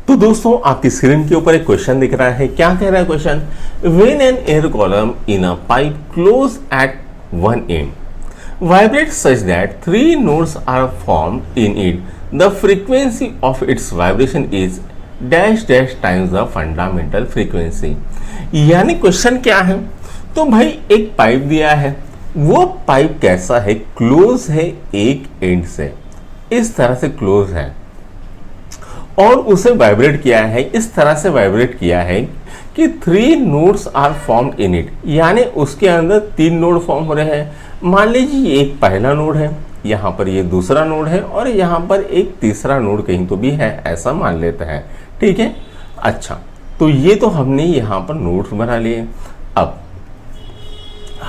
तो दोस्तों आपकी स्क्रीन के ऊपर एक क्वेश्चन दिख रहा है। क्या कह रहा है question? When an air column in a pipe close eight one and vibrates such that three notes are formed in it, the frequency of its vibration is dash dash times the fundamental frequency। यानी question क्या है? तो भाई एक pipe दिया है, वो pipe कैसा है? क्लोज है एक एंड से, इस तरह से क्लोज है और उसे वाइब्रेट किया है, इस तरह से वाइब्रेट किया है कि three nodes are formed in it, यानी उसके अंदर तीन नोड फॉर्म हो रहे हैं। मान लीजिए एक पहला नोड है, यहाँ पर ये दूसरा नोड है और यहाँ पर एक तीसरा नोड कहीं तो भी है, ऐसा मान लेते हैं। ठीक है, अच्छा, तो ये तो हमने यहाँ पर नोड्स बना लिए। अब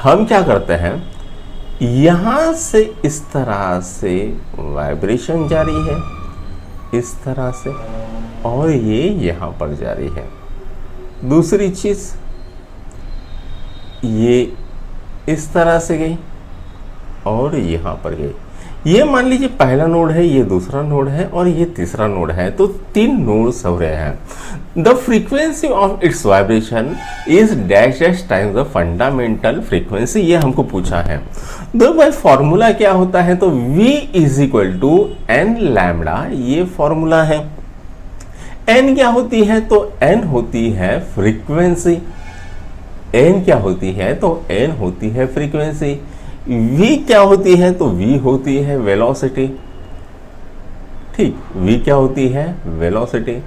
हम क्या करते हैं, यहाँ से इस तरह से वाइब्रेशन जारी है, इस तरह से, और ये यहाँ पर जारी है। दूसरी चीज ये इस तरह से गई और यहाँ पर गई। ये मान लीजिए पहला नोड है, ये दूसरा नोड है और ये तीसरा नोड है, तो तीन नोड्स हो रहे हैं। The frequency of its vibration is dash dash times the fundamental frequency, ये हमको पूछा है। तो भाई फॉर्मूला क्या होता है? तो V is equal to n lambda, ये फॉर्मूला है। n क्या होती है? तो n होती है फ्रीक्वेंसी। n क्या होती है? तो n होती है फ्रीक्वेंसी। v क्या होती है? तो v होती है वेलोसिटी। ठीक, v क्या होती है? वेलोसिटी।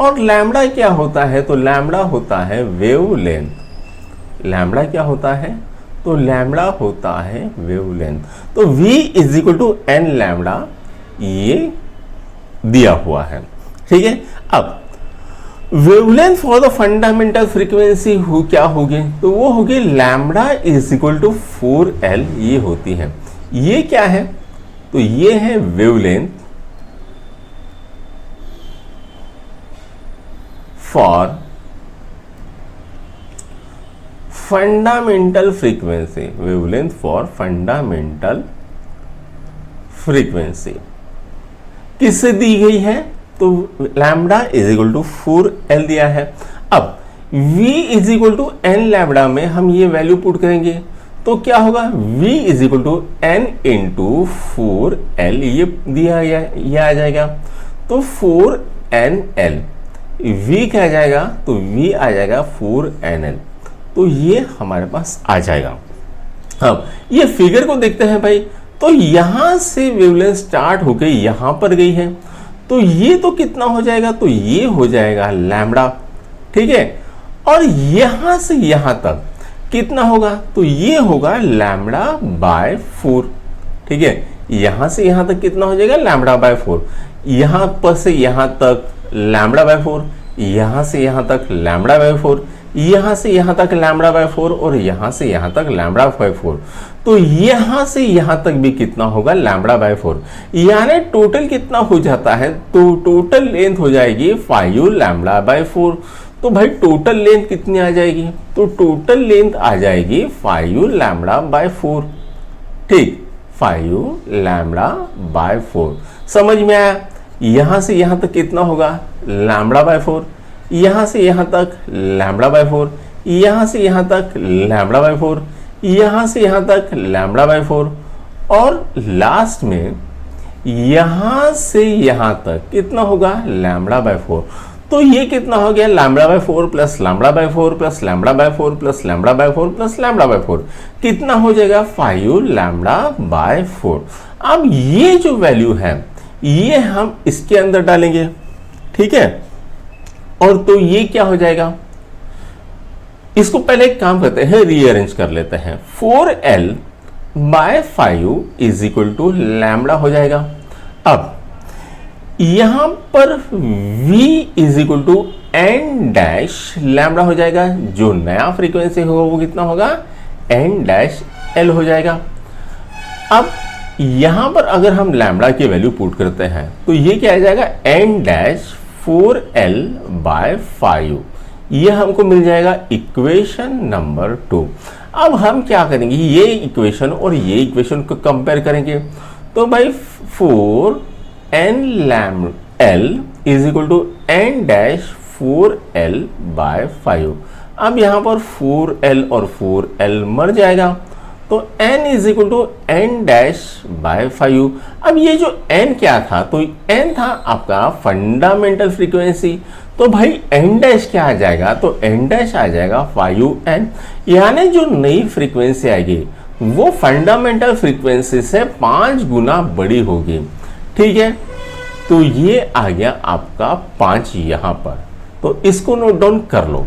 और लैम्डा क्या होता है? तो लैम्डा होता है वेवलेंथ। लैम्डा क्या होता है? तो लैम्डा होता है वेवलेंथ। तो v is equal to n lambda, ये दिया हुआ है। ठीक है, अब wavelength for the fundamental frequency क्या होगी? तो वो होगी lambda is equal to 4L, ये होती है। ये क्या है? तो ये है wavelength for fundamental frequency, wavelength for fundamental frequency किससे दी गई है? तो lambda is equal to 4L दिया है। अब V is equal to n lambda में हम ये वैल्यू पुट करेंगे तो क्या होगा? V is equal to n into 4L, ये दिया गया, ये आ जाएगा। तो 4NL, V क्या आ जाएगा? तो V आ जाएगा 4NL, तो ये हमारे पास आ जाएगा। अब ये फिगर को देखते हैं भाई, तो यहां से वेवलेंथ स्टार्ट होके यहां पर गई है, तो ये तो कितना हो जाएगा? तो ये हो जाएगा लैम्डा। ठीक है, और यहां से यहां तक कितना होगा? तो ये होगा लैम्डा बाय 4। ठीक है, यहां से यहां तक कितना हो जाएगा? Lambda by 4। यहां पर से यहां तक लैम्डा बाय 4, यहां से यहां तक लैम्डा बाय 4, यहां से यहां तक लैम्डा बाय 4 और यहां से यहां तक लैम्डा बाय 4। तो यहां से यहां तक भी कितना होगा? Lambda by 4। यानी टोटल कितना हो जाता है? तो टोटल लेंथ हो जाएगी 5 लैम्डा बाय 4। तो भाई टोटल लेंथ कितनी आ जाएगी? तो टोटल लेंथ आ जाएगी 5 लैम्डा बाय 4। ठीक, 5 लैम्डा बाय 4। समझ में आया? यहां से यहां तक कितना होगा? Lambda by 4। यहां से यहां तक लैम्डा बाय 4, यहां से यहां तक लैम्डा बाय 4, यहां से यहां तक लैम्डा बाय 4, और लास्ट में यहां से यहां तक कितना होगा? Lambda by 4। तो ये कितना हो गया? Lambda by 4 plus lambda by 4 plus lambda by 4 plus lambda by 4 plus lambda by 4, कितना हो जाएगा? 5 लैम्डा बाय 4। अब ये जो वैल्यू है ये हम इसके अंदर डालेंगे। ठीक है, और तो ये क्या हो जाएगा? इसको पहले एक काम करते हैं, रीअरेंज कर लेते हैं। 4L by 5 is equal to lambda हो जाएगा। अब यहां पर V is equal to n dash lambda हो जाएगा। जो नया फ्रीक्वेंसी होगा वो कितना होगा? एन डैश L हो जाएगा। अब यहां पर अगर हम लैम्डा की वैल्यू पुट करते हैं तो ये क्या आ जाएगा? एन डैश 4L बाय 5, ये हमको मिल जाएगा इक्वेशन नंबर 2। अब हम क्या करेंगे? ये इक्वेशन और ये इक्वेशन को कंपेयर करेंगे। तो भाई 4 n lambda L is equal to n dash 4l/5। अब यहाँ पर 4l और 4l मर जाएगा, तो n is equal to n dash by 5। अब ये जो n क्या था, तो n था आपका फंडामेंटल फ्रीक्वेंसी, तो भाई n डैश क्या आ जाएगा, तो n डैश आ जाएगा 5n, यानी जो नई फ्रीक्वेंसी आएगी वो फंडामेंटल फ्रीक्वेंसी से 5 गुना बड़ी होगी। ठीक है, तो ये आ गया आपका 5 यहां पर, तो इसको नोट डाउन कर लो।